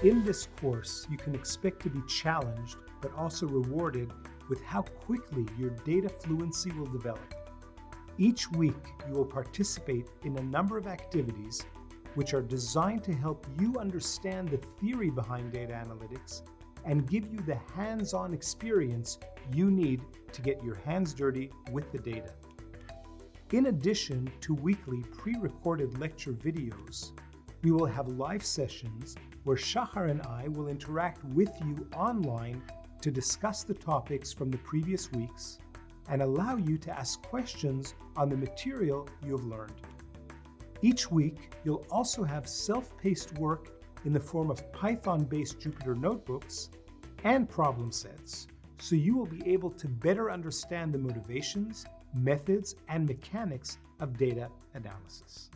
In this course, you can expect to be challenged, but also rewarded with how quickly your data fluency will develop. Each week, you will participate in a number of activities which are designed to help you understand the theory behind data analytics and give you the hands-on experience you need to get your hands dirty with the data. In addition to weekly pre-recorded lecture videos, we will have live sessions where Shahar and I will interact with you online to discuss the topics from the previous weeks and allow you to ask questions on the material you have learned. Each week, you'll also have self-paced work in the form of Python-based Jupyter notebooks and problem sets, so you will be able to better understand the motivations, methods, and mechanics of data analysis.